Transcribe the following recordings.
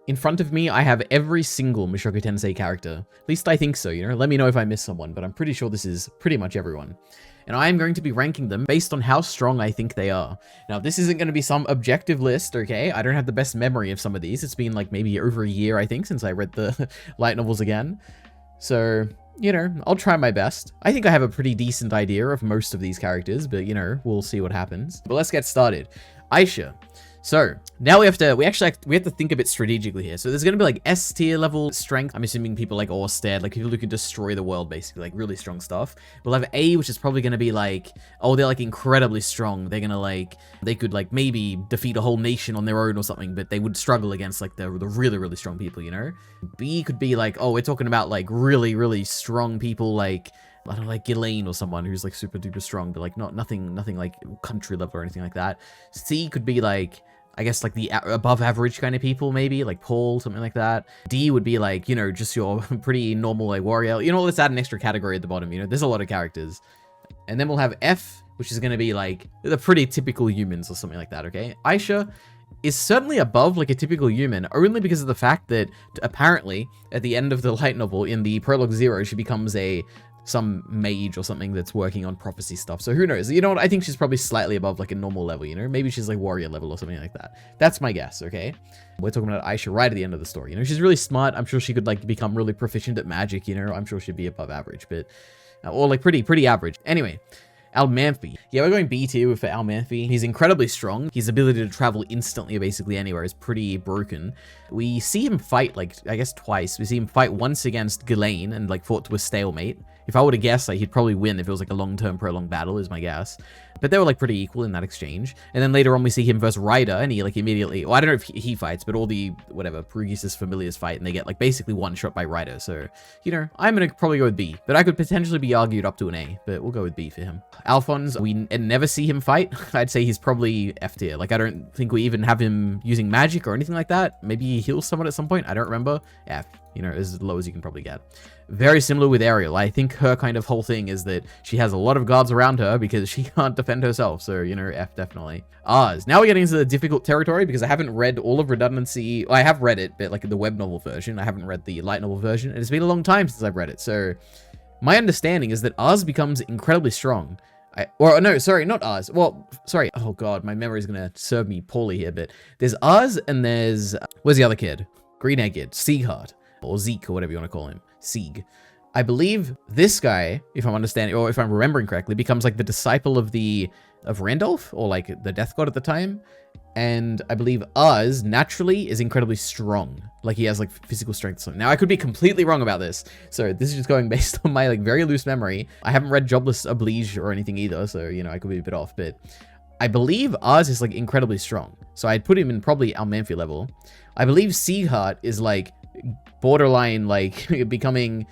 In front of me, I have every single Mushoku Tensei character. At least I think so, you know? Let me know if I miss someone, but I'm pretty sure this is pretty much everyone. And I am going to be ranking them based on how strong I think they are. Now, this isn't going to be some objective list, okay? I don't have the best memory of some of these. It's been like maybe over a year, I think, since I read the light novels again. So, you know, I'll try my best. I think I have a pretty decent idea of most of these characters, but, you know, we'll see what happens. But let's get started. Aisha. So now we have to think a bit strategically here. So there's going to be like S tier level strength. I'm assuming people like Orsted, like people who can destroy the world, basically, like really strong stuff. We'll have A, which is probably going to be like, oh, they're like incredibly strong. They're going to like, they could like maybe defeat a whole nation on their own or something, but they would struggle against like the really, really strong people, you know? B could be like, oh, we're talking about like really, really strong people like, I don't know, like Ghislaine or someone who's like super duper strong, but like nothing like country level or anything like that. C could be like, I guess like the above average kind of people, maybe like Paul, something like that. D would be like, you know, just your pretty normal like warrior. You know, let's add an extra category at the bottom. You know, there's a lot of characters. And then we'll have F, which is going to be like the pretty typical humans or something like that. Okay. Aisha is certainly above like a typical human, only because of the fact that apparently at the end of the light novel in the prologue 0, she becomes some mage or something that's working on prophecy stuff. So who knows? You know what? I think she's probably slightly above like a normal level, you know? Maybe she's like warrior level or something like that. That's my guess, okay? We're talking about Aisha right at the end of the story. You know, she's really smart. I'm sure she could like become really proficient at magic, you know? I'm sure she'd be above average, but or like pretty average. Anyway, Almanfi. Yeah, we're going B tier for Almanfi. He's incredibly strong. His ability to travel instantly basically anywhere is pretty broken. We see him fight like, I guess twice. We see him fight once against Ghislaine and like fought to a stalemate. If I were to guess, like he'd probably win if it was like a long-term prolonged battle is my guess. But they were like pretty equal in that exchange. And then later on we see him versus Ryder and he like immediately, well, I don't know if he fights, but all the whatever Perugius familiars fight and they get like basically one shot by Ryder. So, you know, I'm going to probably go with B, but I could potentially be argued up to an A, but we'll go with B for him. Alphonse, we never see him fight. I'd say he's probably F tier. Like I don't think we even have him using magic or anything like that. Maybe he heals someone at some point. I don't remember. F, you know, as low as you can probably get. Very similar with Ariel. I think her kind of whole thing is that she has a lot of guards around her because she can't defend herself. So, you know, F definitely. Ours. Now we're getting into the difficult territory because I haven't read all of Redundancy. Well, I have read it, but like the web novel version. I haven't read the light novel version. And it's been a long time since I've read it. So my understanding is that ours becomes incredibly strong. Or no, sorry, not ours. Well, sorry. Oh God, my memory is going to serve me poorly here, but there's ours and there's, where's the other kid? Green-Egged, Sieghart, or Zeke, or whatever you want to call him. Sieg. I believe this guy, if I'm understanding, or if I'm remembering correctly, becomes like the disciple of Randolph, or like the death god at the time. And I believe Uz naturally is incredibly strong. Like he has like physical strength. So now I could be completely wrong about this. So this is just going based on my like very loose memory. I haven't read Jobless Oblige or anything either. So, you know, I could be a bit off, but I believe Uz is like incredibly strong. So I'd put him in probably Almanfi level. I believe Sieghart is like borderline, like becoming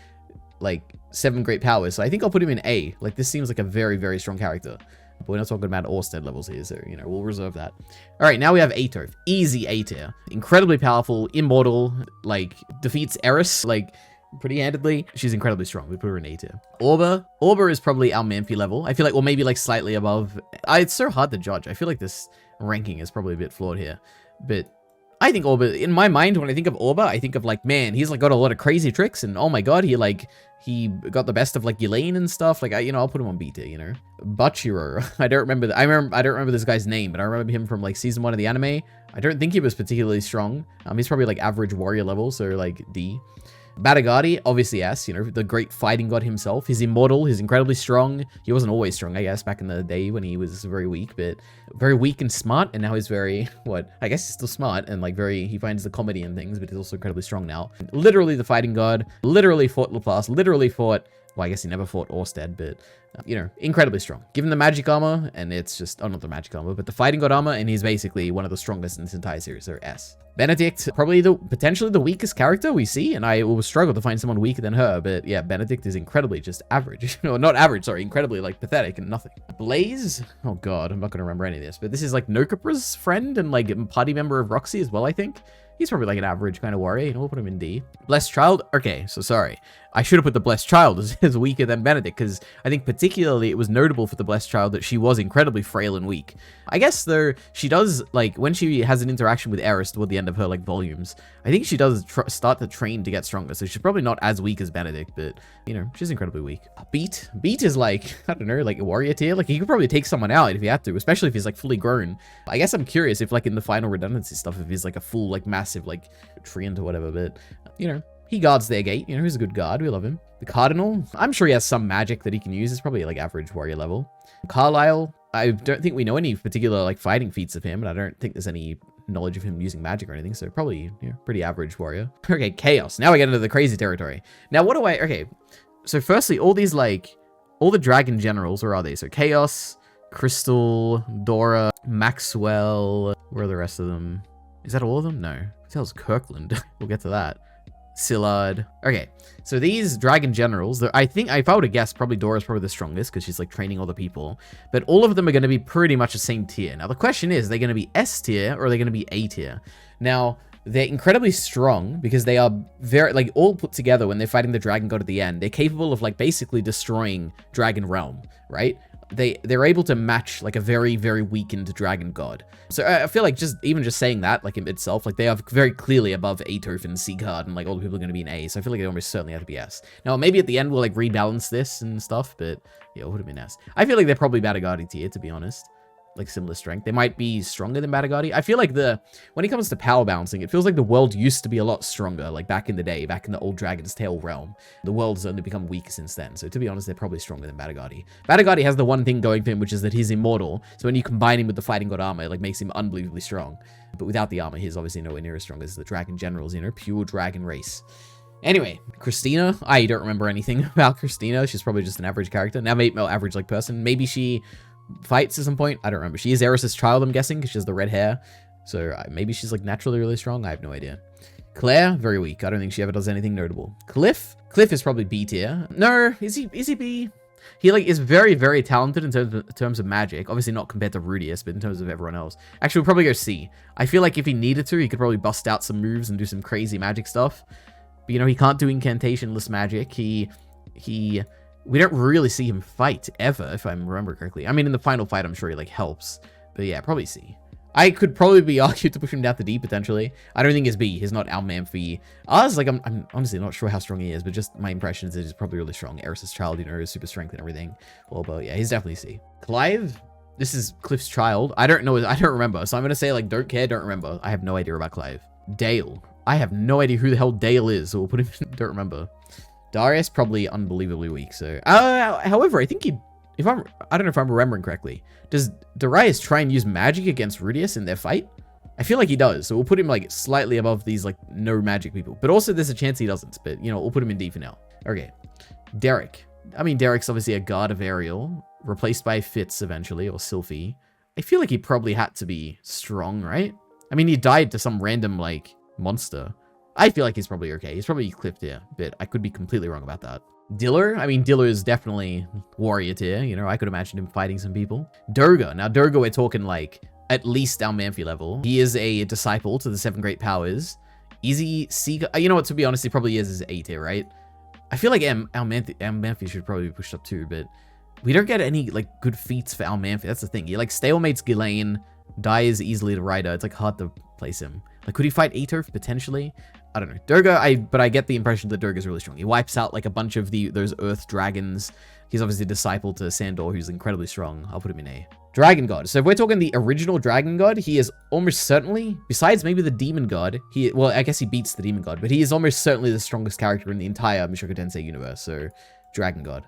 like 7 great powers. So I think I'll put him in A. Like this seems like a very, very strong character. But we're not talking about Orsted levels here, so, you know, we'll reserve that. All right, now we have Aether. Easy A tier. Incredibly powerful, immortal, like, defeats Eris, like, pretty handedly. She's incredibly strong. We put her in A tier. Orba is probably Almanfi level. I feel like, or maybe, like, slightly above. It's so hard to judge. I feel like this ranking is probably a bit flawed here. But I think Orba, in my mind, when I think of Orba, I think of, like, man, he's, like, got a lot of crazy tricks, and oh my god, he got the best of like Elaine and stuff. Like I'll put him on B tier, you know. Bachiro. I don't remember this guy's name, but I remember him from like season 1 of the anime. I don't think he was particularly strong. He's probably like average warrior level, so like D. Batagati, obviously S, you know, the great fighting god himself. He's immortal, he's incredibly strong. He wasn't always strong, I guess, back in the day when he was very weak, but very weak and smart, and now he's very, I guess he's still smart, and like he finds the comedy in things, but he's also incredibly strong now. Literally the fighting god, literally fought Laplace, literally fought, well, I guess he never fought Orsted, but, you know, incredibly strong. Given the magic armor, and it's just, oh, not the magic armor, but the fighting god armor, and he's basically one of the strongest in this entire series, so S. Benedict, probably potentially the weakest character we see, and I will struggle to find someone weaker than her, but yeah, Benedict is incredibly just average. No, not average, sorry, incredibly like pathetic and nothing. Blaze, oh god, I'm not going to remember any of this, but this is like Nokapra's friend and like party member of Roxy as well, I think. He's probably like an average kind of warrior, you know, we'll put him in D. Blessed Child, okay, so sorry. I should have put the Blessed Child as weaker than Benedict, because I think particularly it was notable for the Blessed Child that she was incredibly frail and weak. I guess, though, she does, like, when she has an interaction with Eris toward the end of her, like, volumes, I think she does start to train to get stronger, so she's probably not as weak as Benedict, but, you know, she's incredibly weak. Beat is, like, I don't know, like, a warrior tier. Like, he could probably take someone out if he had to, especially if he's, like, fully grown. I guess I'm curious if, like, in the final redundancy stuff, if he's, like, a full, like, massive, like, treant or whatever, but, you know, he guards their gate. You know, he's a good guard. We love him. The Cardinal, I'm sure he has some magic that he can use. It's probably like average warrior level. Carlisle, I don't think we know any particular like fighting feats of him, and I don't think there's any knowledge of him using magic or anything, so probably, you know, pretty average warrior. Okay, Chaos. Now we get into the crazy territory. Now, what do I... Okay, so firstly, all these, like... All the dragon generals, where are they? So Chaos, Crystal, Dora, Maxwell... Where are the rest of them? Is that all of them? No. Who the hell's Kirkland? We'll get to that. Sillard. Okay, so these dragon generals, I think, if I were to guess, probably Dora's probably the strongest because she's like training all the people, but all of them are going to be pretty much the same tier. Now, the question is, are they going to be S tier or are they going to be A tier? Now, they're incredibly strong because they are very, like, all put together when they're fighting the dragon god at the end. They're capable of, like, basically destroying Dragon Realm, right? They're able to match like a very, very weakened dragon god. So I feel like even just saying that, like in itself, like they are very clearly above Aetoph and Seagard, and like all the people are going to be in A. So I feel like they almost certainly have to be S. Now maybe at the end we'll like rebalance this and stuff, but yeah, it would have been S. I feel like they're probably Batagati tier, to be honest. Like similar strength. They might be stronger than Batagati. I feel like when it comes to power balancing, it feels like the world used to be a lot stronger, like back in the day, back in the old Dragon's Tail realm. The world's only become weaker since then. So to be honest, they're probably stronger than Batagati. Batagati has the one thing going for him, which is that he's immortal. So when you combine him with the fighting god armor, it like makes him unbelievably strong. But without the armor, he's obviously nowhere near as strong as the dragon generals, you know, pure dragon race. Anyway, Christina, I don't remember anything about Christina. She's probably just an average character. Now, maybe average like person. Maybe she fights at some point. I don't remember. She is Eris's child, I'm guessing, because she has the red hair. So maybe she's like naturally really strong. I have no idea. Claire, very weak. I don't think she ever does anything notable. Cliff is probably B tier. No, is he B? He like is very, very talented in terms of magic. Obviously not compared to Rudius, but in terms of everyone else. Actually, we'll probably go C. I feel like if he needed to, he could probably bust out some moves and do some crazy magic stuff. But you know, he can't do incantationless magic. We don't really see him fight ever, if I remember correctly. I mean, in the final fight, I'm sure he like helps. But yeah, probably C. I could probably be argued to push him down to D, potentially. I don't think it's B. He's not Almanfi. Oz, like, I'm honestly not sure how strong he is, but just my impression is that he's probably really strong. Eris's child, you know, his super strength and everything. Well, but yeah, he's definitely C. Clive? This is Cliff's child. I don't know. I don't remember. So I'm going to say, like, don't care, don't remember. I have no idea about Clive. Dale. I have no idea who the hell Dale is, so we'll put him in, don't remember. Darius, probably unbelievably weak, so... however, I think I don't know if I'm remembering correctly. Does Darius try and use magic against Rudius in their fight? I feel like he does, so we'll put him, like, slightly above these, like, no magic people. But also, there's a chance he doesn't, but, you know, we'll put him in D for now. Okay. Derek. I mean, Derek's obviously a guard of Ariel, replaced by Fitz eventually, or Sylphie. I feel like he probably had to be strong, right? I mean, he died to some random, like, monster. I feel like he's probably okay. He's probably clipped here, but I could be completely wrong about that. Diller? I mean, Diller is definitely warrior tier. You know, I could imagine him fighting some people. Durga. Now, Durga, we're talking, like, at least Almanfi level. He is a disciple to the 7 Great Powers. Easy Seeker. You know what, to be honest, he probably is A tier, right? I feel like Almanfi should probably be pushed up too, but we don't get any, like, good feats for Almanfi. That's the thing. He, like, stalemates Ghislaine, dies easily to Ryder. It's, like, hard to place him. Like, could he fight Aetoph, potentially? I don't know. Durga, but I get the impression that Durga's really strong. He wipes out, like, a bunch of those Earth dragons. He's obviously a disciple to Sandor, who's incredibly strong. I'll put him in A. Dragon God. So if we're talking the original Dragon God, he is almost certainly, besides maybe the Demon God, well, I guess he beats the Demon God, but he is almost certainly the strongest character in the entire Mushoku Tensei universe. So, Dragon God.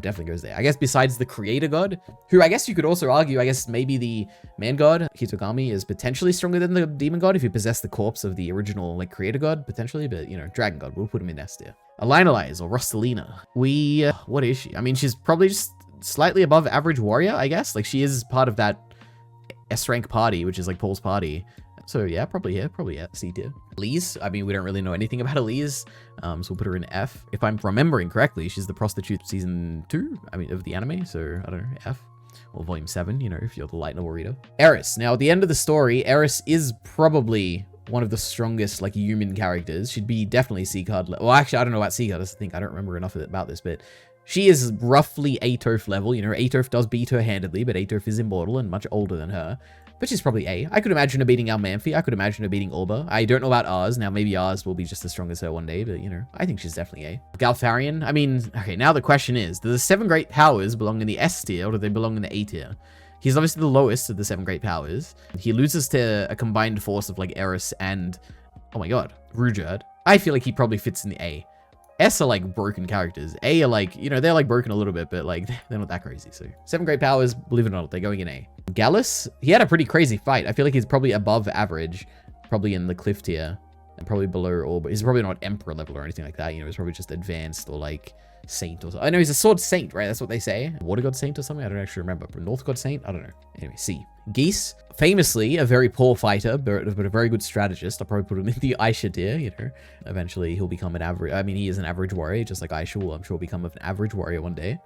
Definitely goes there. I guess besides the Creator God, who I guess you could also argue, I guess maybe the Man God, Hitogami, is potentially stronger than the Demon God if you possess the corpse of the original, like, Creator God, potentially, but, you know, Dragon God, we'll put him in S tier. Alinalize, or Rustalina. What is she? I mean, she's probably just slightly above average warrior, I guess. Like, she is part of that S-rank party, which is, like, Paul's party. So, yeah, probably C tier. Elise, I mean, we don't really know anything about Elise, so we'll put her in F. If I'm remembering correctly, she's the prostitute season 2, I mean, of the anime, so, I don't know, F. Or volume 7, you know, if you're the light novel reader. Eris. Now, at the end of the story, Eris is probably one of the strongest, like, human characters. She'd be definitely C card. Well, actually, I don't know about C card. That's the thing. I don't remember enough about this, but she is roughly Aetoph level. You know, Aetoph does beat her handedly, but Aetoph is immortal and much older than her. But she's probably A. I could imagine her beating Almanfi. I could imagine her beating Orba. I don't know about ours. Now, maybe ours will be just as strong as her one day, but, you know, I think she's definitely A. Galfarian, I mean, okay, now the question is, do the 7 great powers belong in the S tier, or do they belong in the A tier? He's obviously the lowest of the 7 great powers. He loses to a combined force of, like, Eris and, oh my god, Ruijerd. I feel like he probably fits in the A. S are, like, broken characters. A are, like, you know, they're, like, broken a little bit, but, like, they're not that crazy. So, 7 great powers, believe it or not, they're going in A. Gallus, he had a pretty crazy fight. I feel like he's probably above average, probably in the Cliff tier, and probably below Orba. He's probably not Emperor level or anything like that. You know, he's probably just advanced or, like, Saint or something. I know he's a Sword Saint, right? That's what they say. Water God Saint or something? I don't actually remember. But North God Saint? I don't know. Anyway, C. Geese, famously a very poor fighter, but a very good strategist. I'll probably put him in the Aisha tier, you know. Eventually, he'll become an average... I mean, he is an average warrior, just like Aisha will, I'm sure, become an average warrior one day.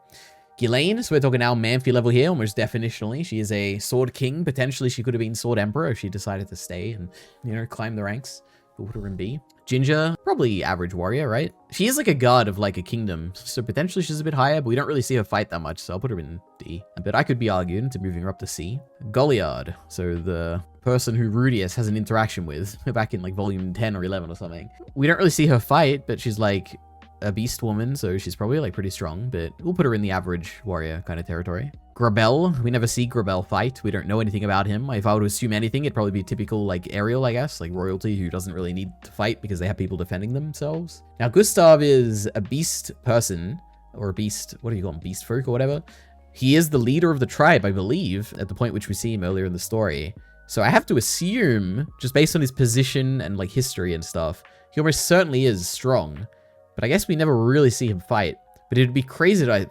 Ghislaine, so we're talking now Manfi level here, almost definitionally. She is a Sword King. Potentially, she could have been Sword Emperor if she decided to stay and, you know, climb the ranks. Who would her in B? Ginger, probably average warrior, right? She is like a god of like a kingdom, so potentially she's a bit higher, but we don't really see her fight that much, so I'll put her in D. But I could be argued into moving her up to C. Goliard, so the person who Rudius has an interaction with back in like volume 10 or 11 or something. We don't really see her fight, but she's like a beast woman, so she's probably like pretty strong, but we'll put her in the average warrior kind of territory. Grabel, we never see Grabel fight. We don't know anything about him. If I were to assume anything, it'd probably be typical like Ariel, I guess, like royalty who doesn't really need to fight because they have people defending themselves. Now, Gustav is a beast person, or a beast, what do you call him, beast folk or whatever. He is the leader of the tribe, I believe, at the point which we see him earlier in the story. So I have to assume, just based on his position and like history and stuff, he almost certainly is strong. But I guess we never really see him fight. But it'd be crazy to...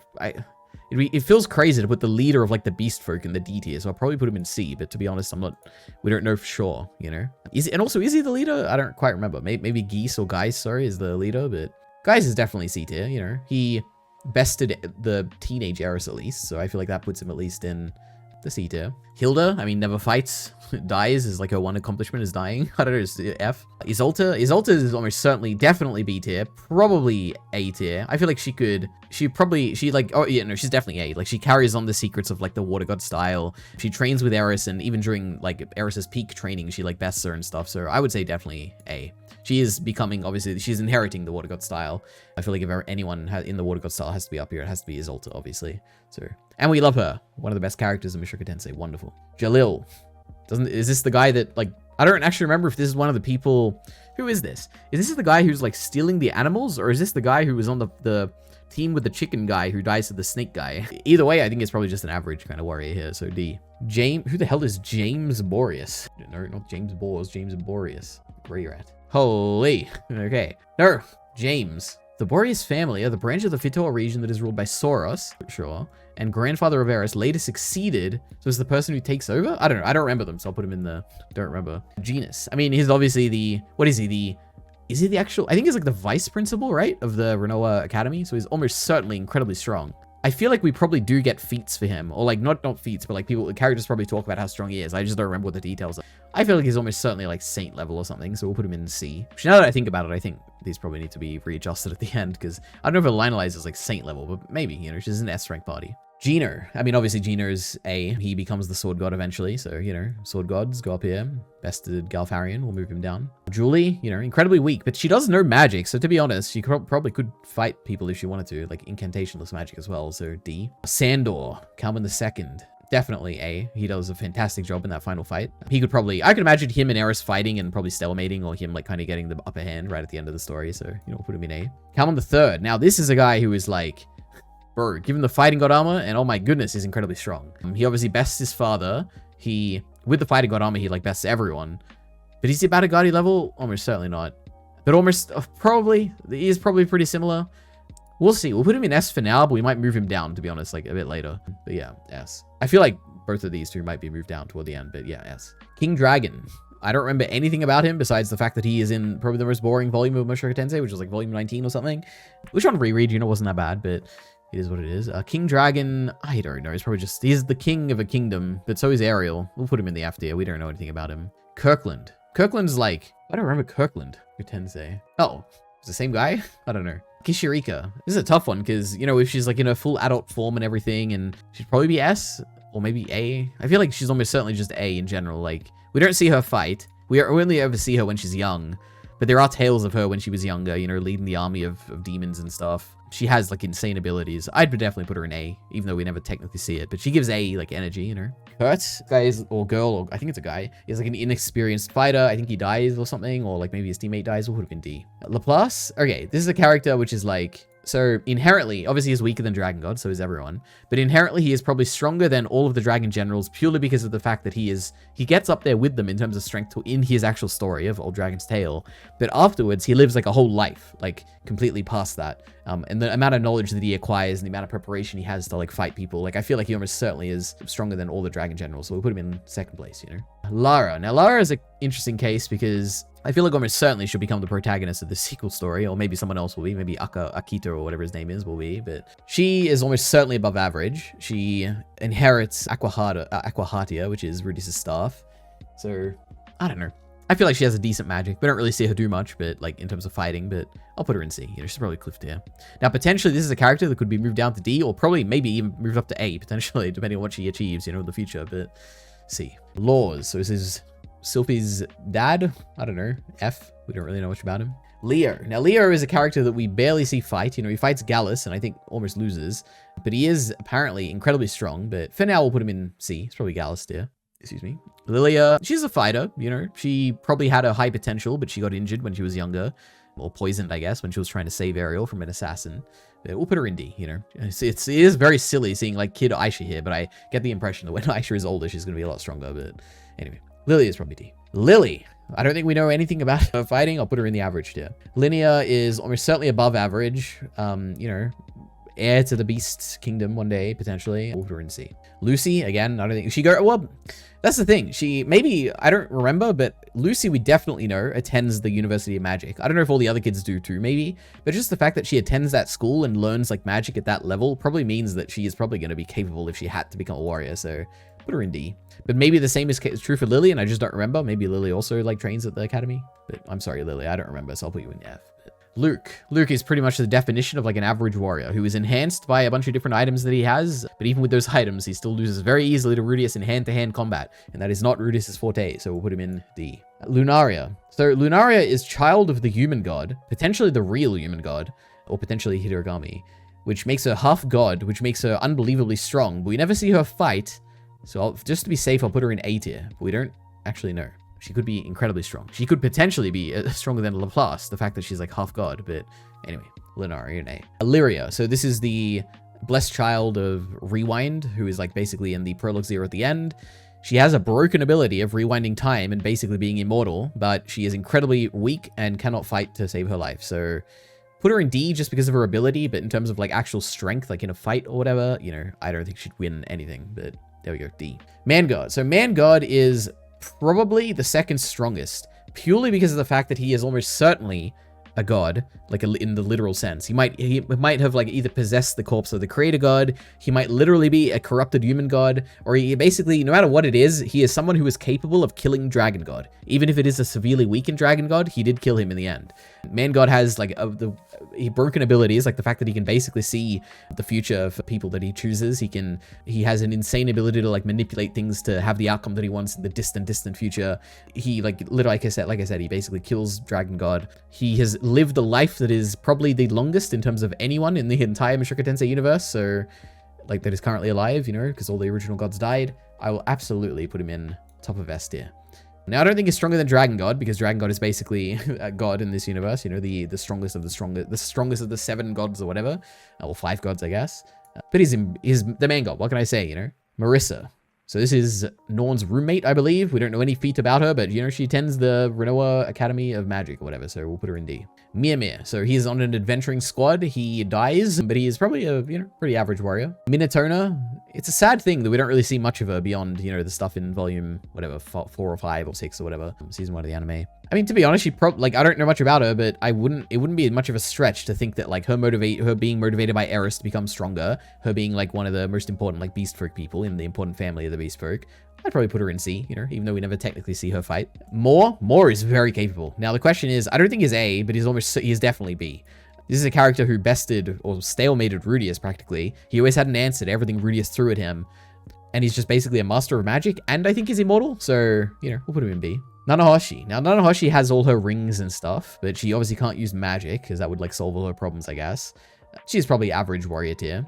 It feels crazy to put the leader of like the beast folk in the D tier, so I'll probably put him in C, but to be honest, we don't know for sure, you know? And also, is he the leader? I don't quite remember. Maybe Geese or Geis, sorry, is the leader, but Geis is definitely C tier, you know? He bested the teenage Eris at least, so I feel like that puts him at least in the C tier. Hilda, I mean, never fights, dies is like her one accomplishment is dying. I don't know, it's F. Isolta is almost certainly, definitely B tier, probably A tier. I feel like she's definitely A. Like, she carries on the secrets of like the Water God style. She trains with Eris, and even during like Eris's peak training, she like bests her and stuff. So I would say definitely A. She is becoming, obviously, she's inheriting the Water God style. I feel like if anyone in the Water God style has to be up here, it has to be Isolta, obviously. So, and we love her. One of the best characters in Mushoku Tensei. Wonderful. Jalil. Is this the guy that, like, I don't actually remember if this is one of the people. Who is this? Is this the guy who's like stealing the animals? Or is this the guy who was on the team with the chicken guy who dies to the snake guy? Either way, I think it's probably just an average kind of warrior here. So D. Who the hell is James Boreas? No, not James Bores, James Boreas. Gray rat. Holy. Okay. No. James. The Boreas family are the branch of the Fitoa region that is ruled by Soros, sure, and grandfather of Eris later succeeded, so is the person who takes over? I don't know, I don't remember them, so I'll put him in the, don't remember. Genus. I mean, he's obviously the, what is he, is he the actual, I think he's like the vice principal, right, of the Renoa Academy, so he's almost certainly incredibly strong. I feel like we probably do get feats for him, or like, not feats, but like characters probably talk about how strong he is. I just don't remember what the details are. I feel like he's almost certainly like Saint level or something, so we'll put him in C. Which, now that I think about it, I think these probably need to be readjusted at the end, because I don't know if Lionelize is like Saint level, but maybe, you know, she's an S rank party. Gino. I mean, obviously Gino is A. He becomes the Sword God eventually, so, you know, Sword Gods go up here. Bested Galfarian, we'll move him down. Julie, you know, incredibly weak, but she does know magic, so to be honest, she probably could fight people if she wanted to, like incantationless magic as well, so D. Sandor, Kalman II. Definitely A. He does a fantastic job in that final fight. He could probably, I could imagine him and Eris fighting and probably stalemating, or him like kind of getting the upper hand right at the end of the story, so, you know, we'll put him in A. Kalman III. Now, this is a guy who is like, bro, give him the fighting god armor, and oh my goodness, he's incredibly strong. He obviously bests his father. With the fighting god armor, he like bests everyone. But is he about a Guardi level? Almost certainly not. But almost, probably, he is probably pretty similar. We'll see. We'll put him in S for now, but we might move him down, to be honest, like a bit later. But yeah, S. I feel like both of these two might be moved down toward the end, but yeah, S. King Dragon. I don't remember anything about him besides the fact that he is in probably the most boring volume of Mushoku Tensei, which was like volume 19 or something. Which on reread, you know, wasn't that bad, but it is what it is. King Dragon, I don't know. He's probably just, he's the king of a kingdom, but so is Ariel. We'll put him in the F tier. We don't know anything about him. Kirkland. Kirkland's like, I don't remember Kirkland. Tensei. Oh, it's the same guy? I don't know. Kishirika. This is a tough one because, you know, if she's like in her full adult form and everything, and she'd probably be S or maybe A. I feel like she's almost certainly just A in general. Like, we don't see her fight. We only ever see her when she's young. But there are tales of her when she was younger, you know, leading the army of demons and stuff. She has, like, insane abilities. I'd definitely put her in A, even though we never technically see it. But she gives A, like, energy, you know. Kurt, guy is, or girl, or I think it's a guy, is, like, an inexperienced fighter. I think he dies or something, or, like, maybe his teammate dies. What would have been D? Laplace? Okay, this is a character which is, like... So, inherently, obviously he's weaker than Dragon God, so is everyone. But inherently, he is probably stronger than all of the Dragon Generals, purely because of the fact that he gets up there with them in terms of strength in his actual story of Old Dragon's Tale. But afterwards, he lives like a whole life, like completely past that. And the amount of knowledge that he acquires and the amount of preparation he has to like fight people, like I feel like he almost certainly is stronger than all the Dragon Generals, so we'll put him in second place, you know. Lara. Now, Lara is an interesting case because I feel like almost certainly she'll become the protagonist of the sequel story, or maybe someone else will be. Maybe Akita or whatever his name is will be, but she is almost certainly above average. She inherits Aquahatia, which is Rudius' staff. So, I don't know. I feel like she has a decent magic. We don't really see her do much, but like in terms of fighting, but I'll put her in C. You know, she's probably Cliff tier. Now, potentially this is a character that could be moved down to D, or probably maybe even moved up to A, potentially, depending on what she achieves, you know, in the future, but C. Laws. So this is Sylphie's dad, I don't know, F, we don't really know much about him. Leo. Now, Leo is a character that we barely see fight. You know, he fights Gallus and I think almost loses, but he is apparently incredibly strong, but for now, we'll put him in C. It's probably Gallus tier. Excuse me. Lilia, she's a fighter, you know, she probably had a high potential, but she got injured when she was younger, or poisoned, I guess, when she was trying to save Ariel from an assassin. But we'll put her in D, you know. It is very silly seeing like kid Aisha here, but I get the impression that when Aisha is older, she's going to be a lot stronger, but anyway. Lily is probably D. Lily. I don't think we know anything about her fighting. I'll put her in the average tier. Linnea is almost certainly above average. You know, heir to the Beast Kingdom one day, potentially. We'll put her in C. Lucy, again, I don't think she well, that's the thing. She, maybe, I don't remember, but Lucy, we definitely know, attends the University of Magic. I don't know if all the other kids do too, maybe, but just the fact that she attends that school and learns like magic at that level probably means that she is probably going to be capable if she had to become a warrior, so put her in D. But maybe the same is true for Lily, and I just don't remember. Maybe Lily also like trains at the academy, but I'm sorry, Lily, I don't remember, so I'll put you in F. Luke. Luke is pretty much the definition of like an average warrior who is enhanced by a bunch of different items that he has, but even with those items, he still loses very easily to Rudius in hand-to-hand combat, and that is not Rudius' forte, so we'll put him in D. Lunaria. So Lunaria is child of the human god, potentially the real human god, or potentially Hidorigami, which makes her half god, which makes her unbelievably strong, but we never see her fight, so just to be safe, I'll put her in A tier, but we don't actually know. She could be incredibly strong. She could potentially be stronger than Laplace, the fact that she's like half god, but anyway, Lunaria in A. Illyria. So this is the blessed child of Rewind, who is like basically in the Prologue Zero at the end. She has a broken ability of rewinding time and basically being immortal, but she is incredibly weak and cannot fight to save her life. So put her in D just because of her ability, but in terms of like actual strength, like in a fight or whatever, you know, I don't think she'd win anything, but there we go, D. Man God. So Man God is probably the second strongest, purely because of the fact that he is almost certainly a god, like in the literal sense. He might have like either possessed the corpse of the creator god, he might literally be a corrupted human god, or he basically, no matter what it is, he is someone who is capable of killing Dragon God. Even if it is a severely weakened Dragon God, he did kill him in the end. Man God has like broken abilities, like the fact that he can basically see the future for people that he chooses. He has an insane ability to like manipulate things to have the outcome that he wants in the distant future. He like literally, like I said, he basically kills Dragon God. He has lived a life that is probably the longest in terms of anyone in the entire Mushoku Tensei universe, so like that is currently alive, you know, because all the original gods died. I will absolutely put him in top of S tier. Now, I don't think he's stronger than Dragon God, because Dragon God is basically a god in this universe, you know, the strongest of the strongest of the 7 gods or whatever, or 5 gods, I guess. But he's the main god. What can I say, you know? Marissa. So this is Norn's roommate, I believe. We don't know any feat about her, but, you know, she attends the Renoa Academy of Magic or whatever, so we'll put her in D. Mia. So he's on an adventuring squad. He dies, but he is probably a, you know, pretty average warrior. Minotona. It's a sad thing that we don't really see much of her beyond, you know, the stuff in volume, whatever, 4 or 5 or 6 or whatever, season 1 of the anime. I mean, to be honest, she like, I don't know much about her, but it wouldn't be much of a stretch to think that, like, her being motivated by Eris to become stronger, her being, like, one of the most important, like, beast folk people in the important family of the beast folk, I'd probably put her in C, you know, even though we never technically see her fight. Moore is very capable. Now the question is, I don't think he's A, but he's definitely B. This is a character who bested or stalemated Rudius practically. He always had an answer to everything Rudius threw at him. And he's just basically a master of magic, and I think he's immortal, so, you know, we'll put him in B. Nanahoshi. Now, Nanahoshi has all her rings and stuff, but she obviously can't use magic, because that would, like, solve all her problems, I guess. She's probably average warrior tier.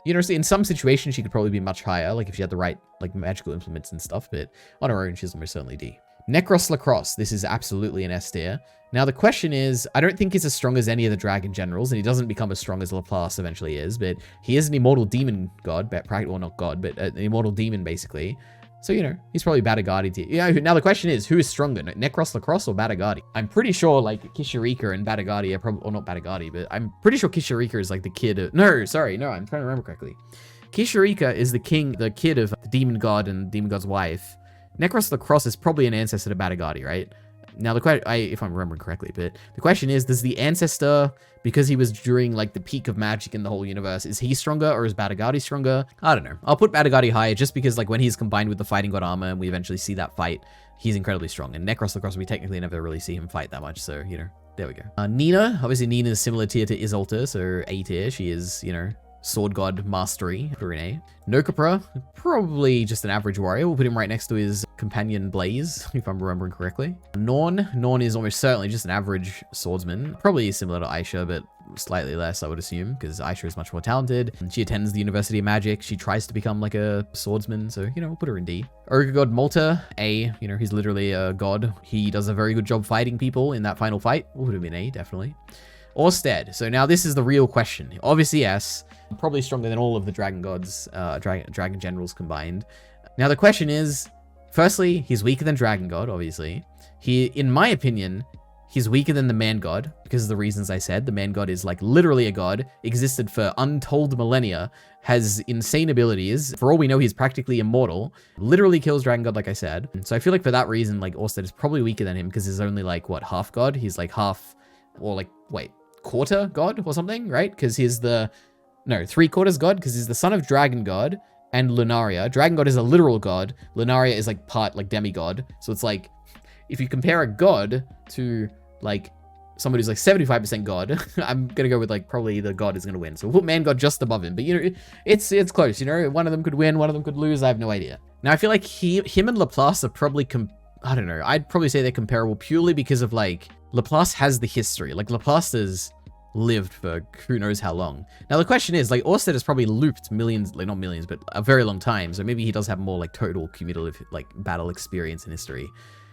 You know, in some situations, she could probably be much higher, like, if she had the right, like, magical implements and stuff, but on her own, she's almost certainly D. Necros Lacrosse. This is absolutely an S tier. Now, the question is, I don't think he's as strong as any of the dragon generals, and he doesn't become as strong as Laplace eventually is, but he is an immortal demon god, well, not god, but an immortal demon, basically. So, you know, he's probably Batagati tier. Yeah, now the question is, who is stronger, Necros Lacrosse or Batagati? I'm pretty sure, like, Kishirika and Batagati are probably, or not Batagati, but I'm pretty sure Kishirika is, like, the kid of, no, I'm trying to remember correctly. Kishirika is the kid of the demon god and demon god's wife. Necros Lacrosse is probably an ancestor to Batagati, right? Now, the question, if I'm remembering correctly, but the question is, does the ancestor, because he was during, like, the peak of magic in the whole universe, is he stronger or is Batagati stronger? I don't know. I'll put Batagati higher just because, like, when he's combined with the fighting god armor and we eventually see that fight, he's incredibly strong. And Necros Lacrosse, we technically never really see him fight that much, so, you know, there we go. Nina, obviously Nina is similar tier to Isolta, so A tier. She is, you know, sword god mastery, put her in A. Nokapra, probably just an average warrior. We'll put him right next to his companion Blaze, if I'm remembering correctly. Norn is almost certainly just an average swordsman, probably similar to Aisha, but slightly less, I would assume, because Aisha is much more talented. She attends the University of Magic. She tries to become like a swordsman, so, you know, we'll put her in D. Ogre God Malta, A, you know, he's literally a god. He does a very good job fighting people in that final fight. We'll put him in A, definitely. Orsted. So now this is the real question. Obviously, yes. Probably stronger than all of the dragon gods, dragon generals combined. Now the question is, firstly, he's weaker than Dragon God, obviously. In my opinion, he's weaker than the Man God, because of the reasons I said. The Man God is like literally a god, existed for untold millennia, has insane abilities. For all we know, he's practically immortal, literally kills Dragon God, like I said. So I feel like for that reason, like Orsted is probably weaker than him, because he's only like, what, half god? He's like half, or like, wait, quarter god or something, right? Because he's the, no, 3/4 god, because he's the son of Dragon God and Lunaria. Dragon God is a literal god. Lunaria is like part like demigod. So it's like, if you compare a god to like somebody who's like 75% god, I'm gonna go with like probably the god is gonna win. So we'll put Man God just above him. But you know, it's close. You know, one of them could win, one of them could lose. I have no idea. Now I feel like him and Laplace are probably I don't know. I'd probably say they're comparable purely because of like Laplace has the history. Like Laplace has lived for who knows how long. Now the question is, like, Orsted has probably looped millions, like not millions, but a very long time. So maybe he does have more like total cumulative like battle experience in history.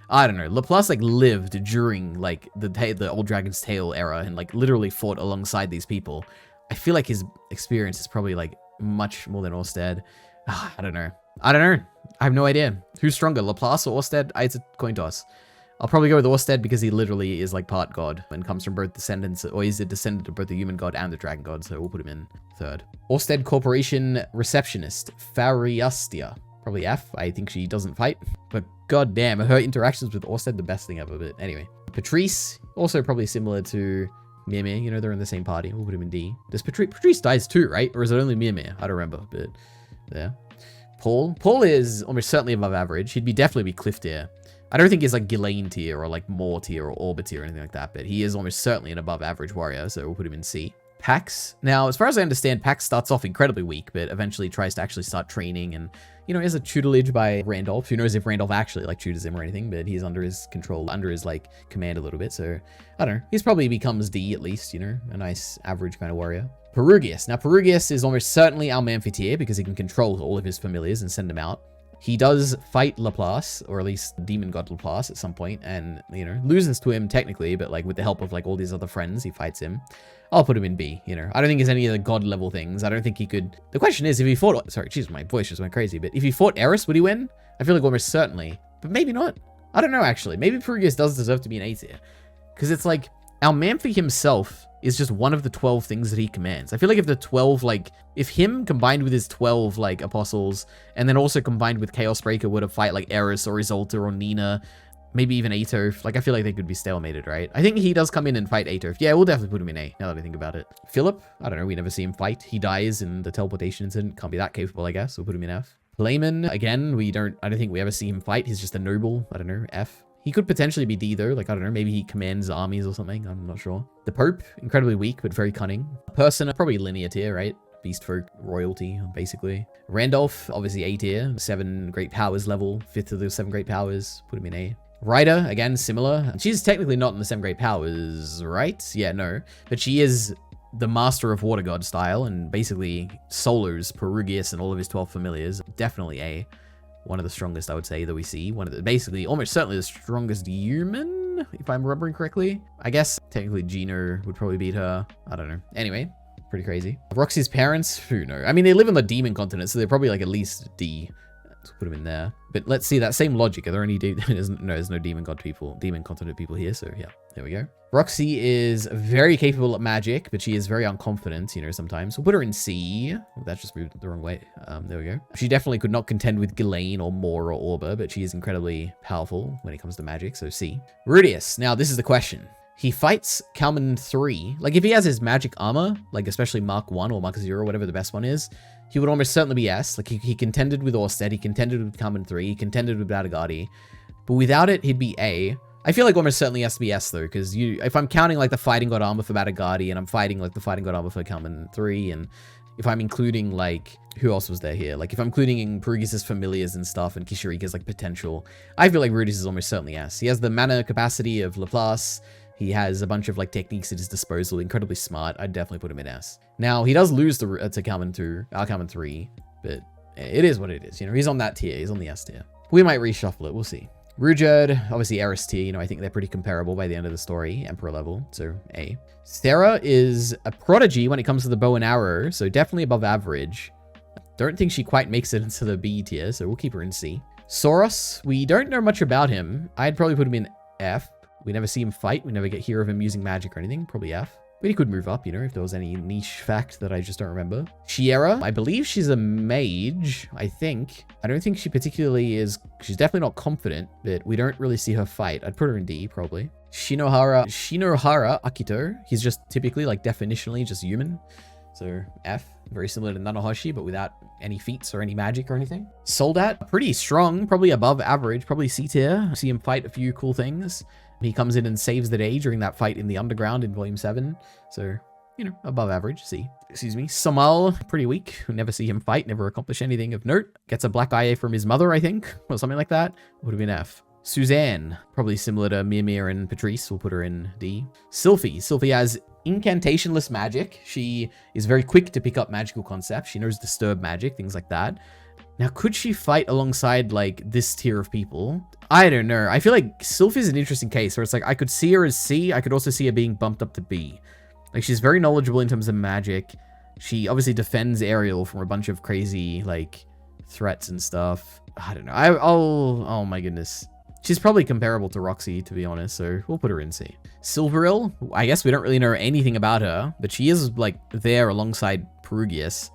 I don't know. Laplace like lived during like the Old Dragon's Tale era and like literally fought alongside these people. I feel like his experience is probably like much more than Orsted. I don't know. I have no idea. Who's stronger, Laplace or Orsted? It's a coin toss. I'll probably go with Orsted because he literally is like part god and comes from both descendants, or he's a descendant of both the human god and the dragon god, so we'll put him in third. Orsted Corporation Receptionist, Fariastia. Probably F. I think she doesn't fight, but goddamn, her interactions with Orsted, the best thing ever, but anyway. Patrice, also probably similar to Mimir, you know, they're in the same party. We'll put him in D. Does Patrice dies too, right? Or is it only Mimir? I don't remember, but there. Paul is almost certainly above average. He'd definitely be Cliff tier. I don't think he's like Ghislaine tier or like Moore tier or Orbit tier or anything like that, but he is almost certainly an above average warrior, so we'll put him in C. Pax. Now, as far as I understand, Pax starts off incredibly weak, but eventually tries to actually start training and, you know, he has a tutelage by Randolph. Who knows if Randolph actually like tutors him or anything, but he's under his control, under his like command a little bit, so I don't know. He's probably becomes D at least, you know, a nice average kind of warrior. Perugius. Now, Perugius is almost certainly Almanfi tier because he can control all of his familiars and send them out. He does fight Laplace, or at least Demon God Laplace at some point, and, you know, loses to him technically, but, like, with the help of, like, all these other friends, he fights him. I'll put him in B, you know. I don't think there's any of the God level things. I don't think he could... The question is, if he fought... Sorry, jeez, my voice just went crazy, but if he fought Eris, would he win? I feel like almost certainly, but maybe not. I don't know, actually. Maybe Perugius does deserve to be an A tier. Because it's like, Almanfi himself is just one of the 12 things that he commands. I feel like if the 12, like, if him combined with his 12, like, apostles, and then also combined with Chaos Breaker were to fight, like, Eris or Isolta or Nina, maybe even Aetoph, like, I feel like they could be stalemated, right? I think he does come in and fight Aetoph. Yeah, we'll definitely put him in A, now that I think about it. Philip, I don't know, we never see him fight. He dies in the teleportation incident. Can't be that capable, I guess. We'll put him in F. Layman, again, I don't think we ever see him fight. He's just a noble. I don't know, F. He could potentially be D though. Like, I don't know, maybe he commands armies or something. I'm not sure. The Pope, incredibly weak, but very cunning. Persona, probably linear tier, right? Beast folk royalty, basically. Randolph, obviously A tier. 7 great powers level. 5th of the 7 great powers. Put him in A. Ryder, again, similar. She's technically not in the 7 great powers, right? Yeah, no. But she is the master of water god style and basically solos Perugius and all of his 12 familiars. Definitely A. One of the strongest, I would say, that we see. One of the, basically, almost certainly the strongest human, if I'm remembering correctly. I guess technically Gino would probably beat her. I don't know. Anyway, pretty crazy. Roxy's parents, who knows? I mean, they live on the demon continent, so they're probably like at least D. Let's put them in there. But let's see that same logic. Are there any there's no demon continent people here, so yeah, there we go. Roxy is very capable at magic, but she is very unconfident, you know, sometimes. We'll put her in C. Oh, that just moved the wrong way. There we go. She definitely could not contend with Ghislaine or Moore or Orba, but she is incredibly powerful when it comes to magic, so C. Rudius. Now, this is the question. He fights Kalman 3. Like, if he has his magic armor, like especially Mark 1 or Mark 0, whatever the best one is, he would almost certainly be S. Like, he contended with Orsted, he contended with Kalman 3, he contended with Batagati. But without it, he'd be A. I feel like almost certainly has to be S, though, because if I'm counting, like, the fighting god armor for Batagati, and I'm fighting, like, the fighting god armor for Kalman 3, and if I'm including, like, who else was there here? Like, if I'm including Perugius' familiars and stuff, and Kishirika's, like, potential, I feel like Rudius is almost certainly S. He has the mana capacity of Laplace. He has a bunch of like techniques at his disposal, incredibly smart. I'd definitely put him in S. Now, he does lose to Kalman 3, but it is what it is. You know, he's on that tier. He's on the S tier. We might reshuffle it. We'll see. Ruijerd, obviously Eris tier. You know, I think they're pretty comparable by the end of the story. Emperor level, so A. Sarah is a prodigy when it comes to the bow and arrow, so definitely above average. Don't think she quite makes it into the B tier, so we'll keep her in C. Soros, we don't know much about him. I'd probably put him in F. We never see him fight. We never hear of him using magic or anything. Probably F. But he could move up, you know, if there was any niche fact that I just don't remember. Shiera, I believe she's a mage, I think. I don't think she particularly is... She's definitely not confident, but we don't really see her fight. I'd put her in D, probably. Shinohara Akito. He's just typically, like, definitionally just human. So F. Very similar to Nanohashi, but without any feats or any magic or anything. Soldat, pretty strong. Probably above average. Probably C tier. See him fight a few cool things. He comes in and saves the day during that fight in the underground in Volume 7. So, you know, above average, C. Excuse me. Samal, pretty weak. We never see him fight, never accomplish anything of note. Gets a black eye from his mother, I think, or something like that. Would have been F. Suzanne, probably similar to Mimir and Patrice. We'll put her in D. Sylphie. Sylphie has incantationless magic. She is very quick to pick up magical concepts. She knows disturb magic, things like that. Now, could she fight alongside, like, this tier of people? I don't know. I feel like Sylphie's an interesting case where it's like, I could see her as C. I could also see her being bumped up to B. Like, she's very knowledgeable in terms of magic. She obviously defends Ariel from a bunch of crazy, like, threats and stuff. I don't know. Oh my goodness. She's probably comparable to Roxy, to be honest, so we'll put her in C. Silveril, I guess we don't really know anything about her, but she is, like, there alongside Perugius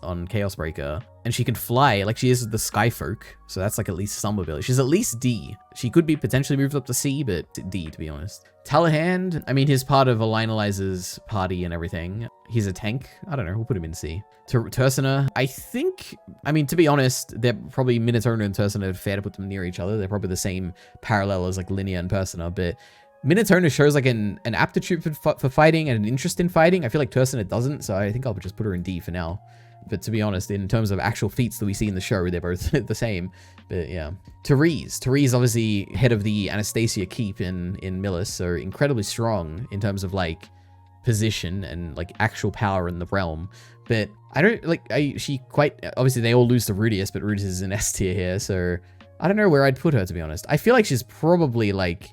on Chaos Breaker, and she can fly, like she is the Skyfolk, so that's like at least some ability. She's at least D. She could be potentially moved up to C, but D, to be honest. Talahand, I mean, he's part of Alinaliz's party and everything. He's a tank. I don't know, we'll put him in C. Tersina, I think, I mean, to be honest, they're probably Minotona and Tersina, fair to put them near each other. They're probably the same parallel as like Linnea and Persona, but Minotona shows like an aptitude for fighting and an interest in fighting. I feel like Tersina doesn't, so I think I'll just put her in D for now. But to be honest, in terms of actual feats that we see in the show, they're both the same. But yeah. Therese, obviously head of the Anastasia Keep in Millis, so incredibly strong in terms of like position and like actual power in the realm. But I don't like, she quite, obviously they all lose to Rudius, but Rudius is an S tier here, so I don't know where I'd put her, to be honest. I feel like she's probably like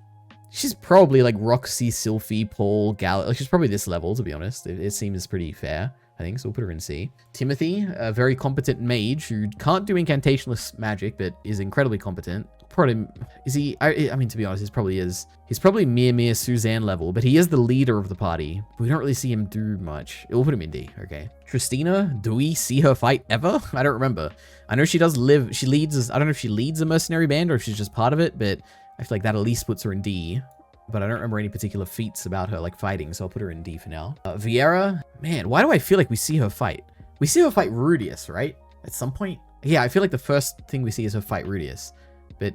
Roxy, Sylphie, Paul, Gal. Like she's probably this level, to be honest. It seems pretty fair, I think, so we'll put her in C. Timothy, a very competent mage who can't do incantationless magic, but is incredibly competent. Probably, is he, I mean, to be honest, he's probably mere Suzanne level, but he is the leader of the party. We don't really see him do much. We'll put him in D, okay. Tristina, do we see her fight ever? I don't remember. I know she does live, she leads, I don't know if she leads a mercenary band or if she's just part of it, but I feel like that at least puts her in D. But I don't remember any particular feats about her, like fighting, so I'll put her in D for now. Vieira, man, why do I feel like we see her fight? We see her fight Rudius, right? At some point. Yeah, I feel like the first thing we see is her fight Rudius, but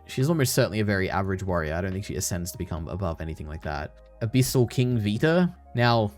she's almost certainly a very average warrior. I don't think she ascends to become above anything like that. Abyssal King Vita. Now,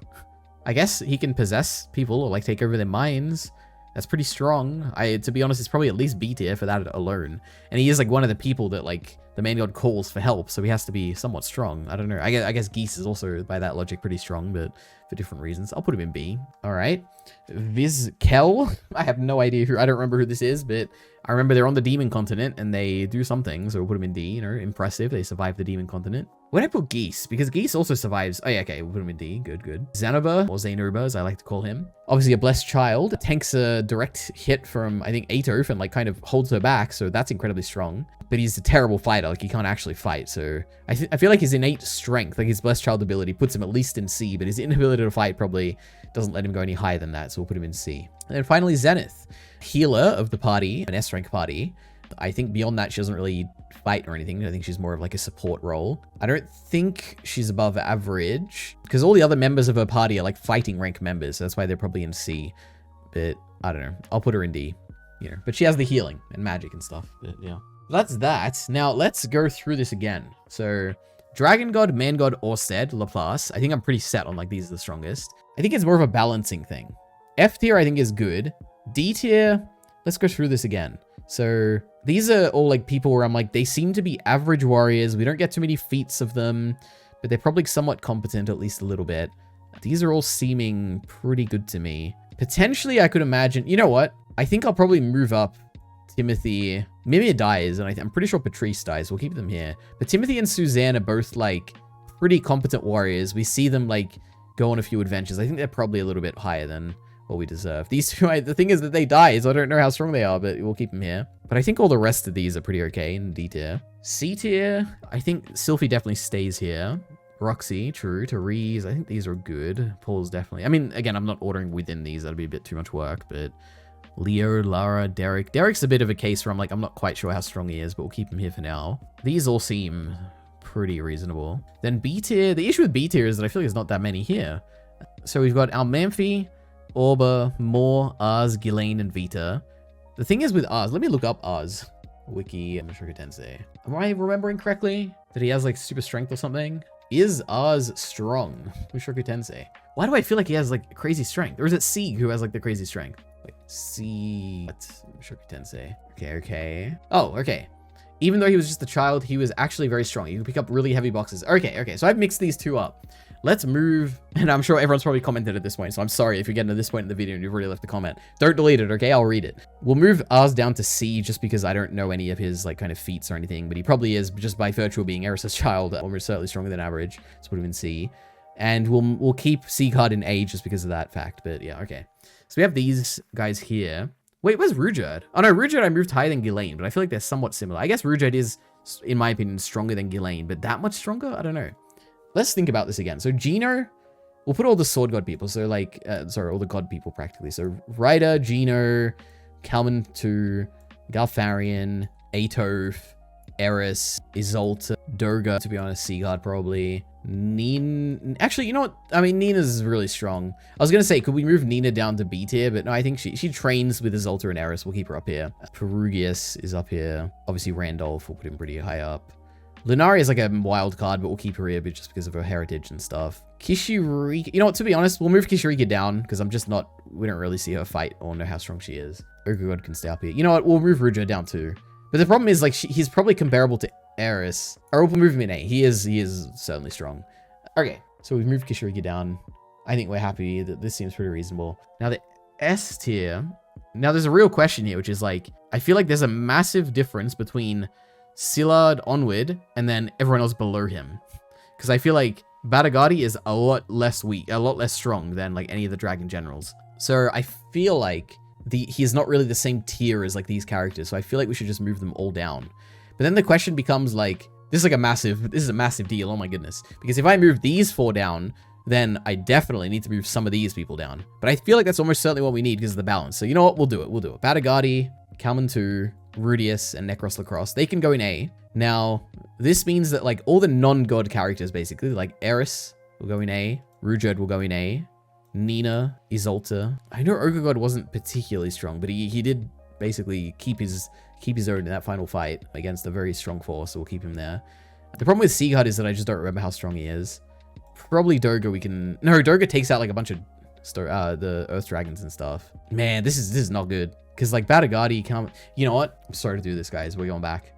I guess he can possess people or like take over their minds. That's pretty strong. To be honest, it's probably at least B tier for that alone. And he is like one of the people that like the main god calls for help, so he has to be somewhat strong. I don't know. I guess Geese is also by that logic pretty strong, but for different reasons. I'll put him in B. All right. Vizkel. I have no idea who. I don't remember who this is, but I remember they're on the demon continent and they do something, so we'll put them in D. You know, impressive. They survive the demon continent. Where'd I put Geese? Because Geese also survives. Oh yeah, okay, we'll put him in D. Good, good. Xanoba, or Zainoba, as I like to call him. Obviously a blessed child. Tanks a direct hit from, I think, Aetoph and like kind of holds her back, so that's incredibly strong. But he's a terrible fighter. Like, he can't actually fight, so I feel like his innate strength, like his blessed child ability, puts him at least in C, but his inability to fight probably doesn't let him go any higher than that, so we'll put him in C. And then finally, Zenith. Healer of the party, an S-rank party. I think beyond that, she doesn't really fight or anything. I think she's more of like a support role. I don't think she's above average, because all the other members of her party are like fighting rank members, so that's why they're probably in C. But I don't know. I'll put her in D, you know. But she has the healing and magic and stuff, but yeah. That's that. Now, let's go through this again. So, Dragon God, Man God, Orsted, Laplace. I think I'm pretty set on, like, these are the strongest. I think it's more of a balancing thing. F tier, I think, is good. D tier, let's go through this again. So, these are all, like, people where I'm like, they seem to be average warriors. We don't get too many feats of them, but they're probably somewhat competent, at least a little bit. These are all seeming pretty good to me. Potentially, I could imagine... You know what? I think I'll probably move up Timothy. Mimir dies, and I'm pretty sure Patrice dies. We'll keep them here. But Timothy and Suzanne are both, like, pretty competent warriors. We see them, like, go on a few adventures. I think they're probably a little bit higher than what we deserve. These two, the thing is that they die, so I don't know how strong they are, but we'll keep them here. But I think all the rest of these are pretty okay in D tier. C tier, I think Sylphie definitely stays here. Roxy, true. Therese, I think these are good. Paul's definitely... I mean, again, I'm not ordering within these. That'd be a bit too much work, but... Leo, Lara, Derek. Derek's a bit of a case where I'm like, I'm not quite sure how strong he is, but we'll keep him here for now. These all seem pretty reasonable. Then B tier. The issue with B tier is that I feel like there's not that many here. So we've got Almanfi, Orba, Moore, Ars, Ghislaine, and Vita. The thing is with Ars, let me look up Ars. Wiki, Mushoku Tensei. Am I remembering correctly that he has like super strength or something? Is Ars strong? Mushoku Tensei. Why do I feel like he has like crazy strength? Or is it Sieg who has like the crazy strength? Wait, C. What? Mushoku Tensei. Okay. Oh, okay. Even though he was just a child, he was actually very strong. He could pick up really heavy boxes. Okay. So I've mixed these two up. Let's move. And I'm sure everyone's probably commented at this point, so I'm sorry if you're getting to this point in the video and you've already left a comment. Don't delete it, okay? I'll read it. We'll move Ars down to C just because I don't know any of his like kind of feats or anything, but he probably is just by virtue of being Eris's child, almost certainly stronger than average. Let's put him in C. And we'll keep Sieghard in A just because of that fact, but yeah, okay. So we have these guys here. Wait, where's Ruijerd? Oh no, Ruijerd I moved higher than Ghislaine, but I feel like they're somewhat similar. I guess Ruijerd is, in my opinion, stronger than Ghislaine, but that much stronger? I don't know. Let's think about this again. So Gino, we'll put all the sword god people. So like, all the god people practically. So Ryder, Gino, Kalman 2, Galfarian, Aetoph, Eris, Isolta, Durga, to be honest, Sieghard probably. Nina, actually, you know what? I mean, Nina's really strong. I was going to say, could we move Nina down to B tier? But no, I think she trains with Isolta and Eris. We'll keep her up here. Perugius is up here. Obviously, Randolph, we'll put him pretty high up. Lunari is like a wild card, but we'll keep her here just because of her heritage and stuff. Kishirika, you know what, to be honest, we'll move Kishirika down because I'm just not, we don't really see her fight or know how strong she is. Ogre can stay up here. You know what, we'll move Ruijerd down too. But the problem is, like, he's probably comparable to Eris. Or we'll move him in A. He is certainly strong. Okay, so we've moved Kishirika down. I think we're happy that this seems pretty reasonable. Now the S tier. Now there's a real question here, which is like, I feel like there's a massive difference between Szilard onward and then everyone else below him. Because I feel like Batagati is a lot less weak, a lot less strong than like any of the dragon generals. So I feel like he's not really the same tier as like these characters. So I feel like we should just move them all down. But then the question becomes like, this is a massive deal. Oh my goodness. Because if I move these 4 down, then I definitely need to move some of these people down. But I feel like that's almost certainly what we need because of the balance. So you know what? We'll do it. Batagati, Kalman 2, Rudius, and Necros Lacrosse. They can go in A. Now, this means that like all the non-god characters basically, like Eris will go in A, Ruijerd will go in A, Nina, Isolta. I know Ogre God wasn't particularly strong, but he did basically keep his own in that final fight against a very strong force. So we'll keep him there. The problem with Seaguard is that I just don't remember how strong he is. Probably Doga we can... No, Doga takes out like a bunch of the Earth Dragons and stuff. Man, this is not good. Because like Batagati can't... You know what? I'm sorry to do this, guys. We're going back.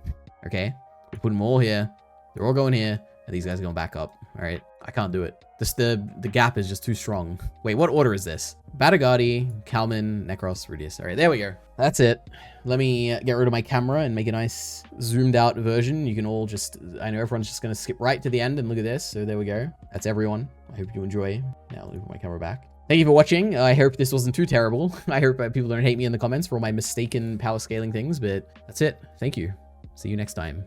Okay? We put them all here. They're all going here. And these guys are going back up. All right? I can't do it. The gap is just too strong. Wait, what order is this? Batagati, Kalman, Necros, Rudius. All right, there we go. That's it. Let me get rid of my camera and make a nice zoomed out version. You can all just... I know everyone's just going to skip right to the end and look at this. So there we go. That's everyone. I hope you enjoy. Now I'll leave my camera back. Thank you for watching. I hope this wasn't too terrible. I hope people don't hate me in the comments for all my mistaken power scaling things, but that's it. Thank you. See you next time.